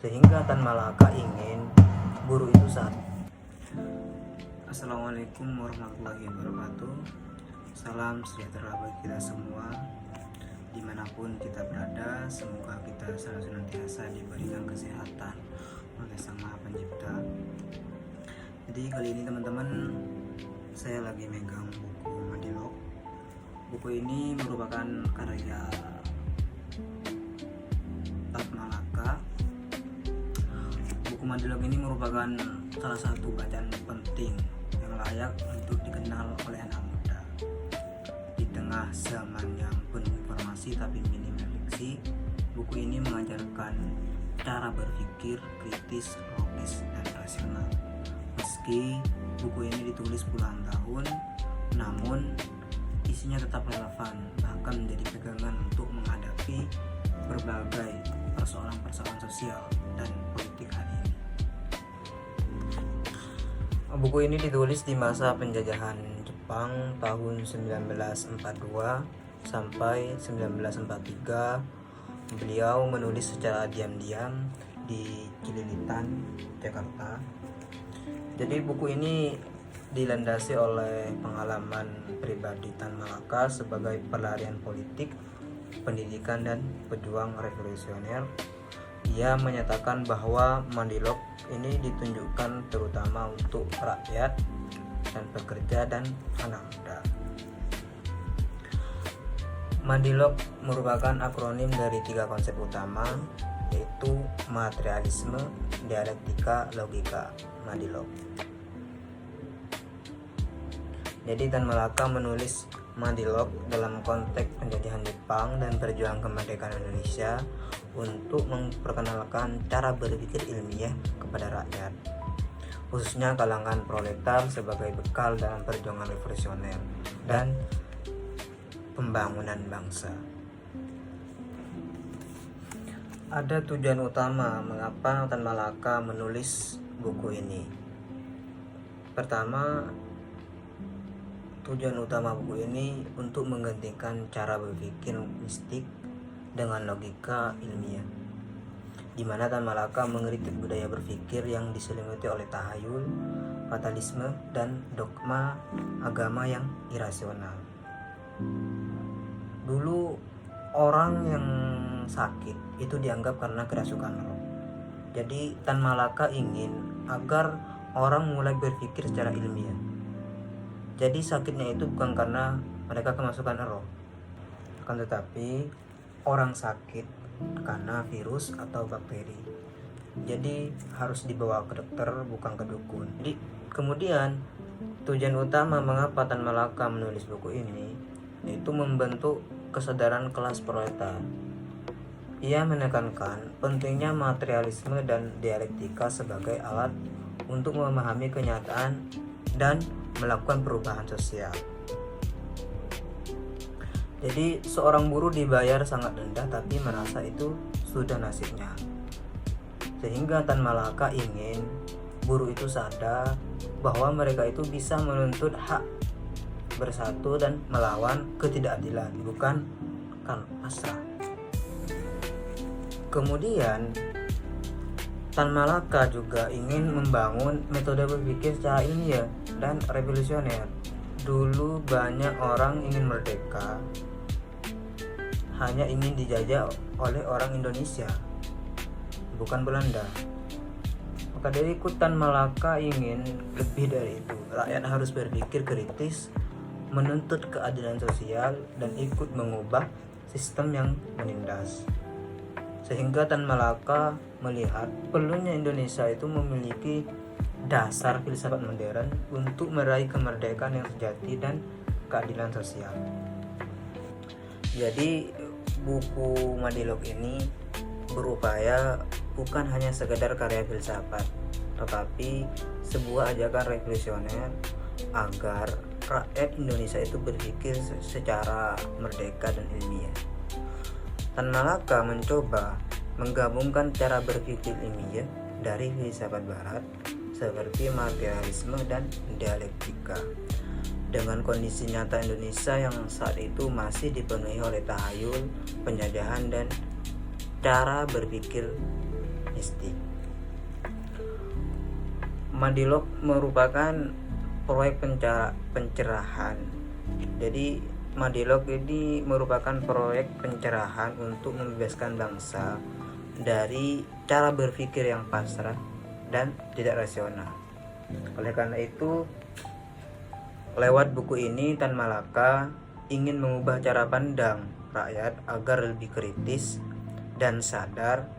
sehingga Tan Malaka ingin buruh itu sadar. Assalamualaikum warahmatullahi wabarakatuh. Salam sejahtera bagi kita semua dimanapun kita berada. Semoga kita selalu senantiasa diberikan kesehatan oleh Sang Maha Pencipta. Jadi kali ini teman-teman, saya lagi megang buku Madilog. Buku ini merupakan karya Tan Malaka. Buku Madilog ini merupakan salah satu bacaan penting yang layak untuk dikenal oleh anak muda. Di tengah zaman yang penuh informasi tapi minim refleksi, buku ini mengajarkan cara berpikir kritis, logis, dan rasional. Meski buku ini ditulis puluhan tahun, namun isinya tetap relevan, bahkan menjadi pegangan untuk menghadapi berbagai persoalan-persoalan sosial dan politik hari ini. Buku ini ditulis di masa penjajahan Jepang tahun 1942 sampai 1943. Beliau menulis secara diam-diam di Cililitan, Jakarta. Jadi buku ini dilandasi oleh pengalaman pribadi Tan Malaka sebagai pelarian politik, pendidikan, dan pejuang revolusioner. Ia menyatakan bahwa Madilog ini ditunjukkan terutama untuk rakyat dan pekerja dan anak muda. Madilog merupakan akronim dari 3 konsep utama, yaitu materialisme, dialektika, logika. Madilog. Jadi Tan Malaka menulis Madilog dalam konteks penjajahan Jepang dan perjuangan kemerdekaan Indonesia untuk memperkenalkan cara berpikir ilmiah kepada rakyat, khususnya kalangan proletar sebagai bekal dalam perjuangan revolusioner dan pembangunan bangsa. Ada tujuan utama mengapa Tan Malaka menulis buku ini. Pertama, tujuan utama buku ini untuk menggantikan cara berpikir mistik dengan logika ilmiah, di mana Tan Malaka mengkritik budaya berpikir yang diselimuti oleh tahayul, fatalisme, dan dogma agama yang irasional. Dulu orang yang sakit itu dianggap karena kerasukan roh. Jadi Tan Malaka ingin agar orang mulai berpikir secara ilmiah. Jadi sakitnya itu bukan karena mereka kemasukan roh, akan tetapi orang sakit karena virus atau bakteri. Jadi harus dibawa ke dokter, bukan ke dukun. Jadi kemudian tujuan utama mengapa Tan Malaka menulis buku ini yaitu membentuk kesadaran kelas proletar. Ia menekankan pentingnya materialisme dan dialektika sebagai alat untuk memahami kenyataan dan melakukan perubahan sosial. Jadi seorang buruh dibayar sangat rendah tapi merasa itu sudah nasibnya. Sehingga Tan Malaka ingin buruh itu sadar bahwa mereka itu bisa menuntut hak bersatu dan melawan ketidakadilan, bukan kan pasrah. Kemudian Tan Malaka juga ingin membangun metode berpikir secara ilmiah dan revolusioner. Dulu banyak orang ingin merdeka, hanya ingin dijajah oleh orang Indonesia, bukan Belanda. Maka dari itu Tan Malaka ingin lebih dari itu. Rakyat harus berpikir kritis, menuntut keadilan sosial, dan ikut mengubah sistem yang menindas. Sehingga Tan Malaka melihat perlunya Indonesia itu memiliki dasar filsafat modern untuk meraih kemerdekaan yang sejati dan keadilan sosial. Jadi buku Madilog ini berupaya bukan hanya sekedar karya filsafat, tetapi sebuah ajakan revolusioner agar rakyat Indonesia itu berpikir secara merdeka dan ilmiah. Tan Malaka mencoba menggabungkan cara berpikir ilmiah dari filsafat barat seperti materialisme dan dialektika dengan kondisi nyata Indonesia yang saat itu masih dipenuhi oleh tahayul, penjajahan, dan cara berpikir humanistik. Madilog merupakan proyek pencerahan. Jadi Madilog ini merupakan proyek pencerahan untuk membebaskan bangsa dari cara berpikir yang pasrah dan tidak rasional. Oleh karena itu, lewat buku ini Tan Malaka ingin mengubah cara pandang rakyat agar lebih kritis dan sadar,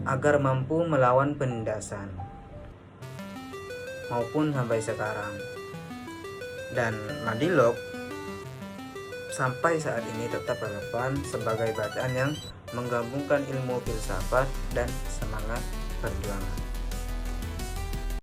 agar mampu melawan penindasan maupun sampai sekarang. Dan Madilog sampai saat ini tetap relevan sebagai bacaan yang menggabungkan ilmu filsafat dan semangat perjuangan.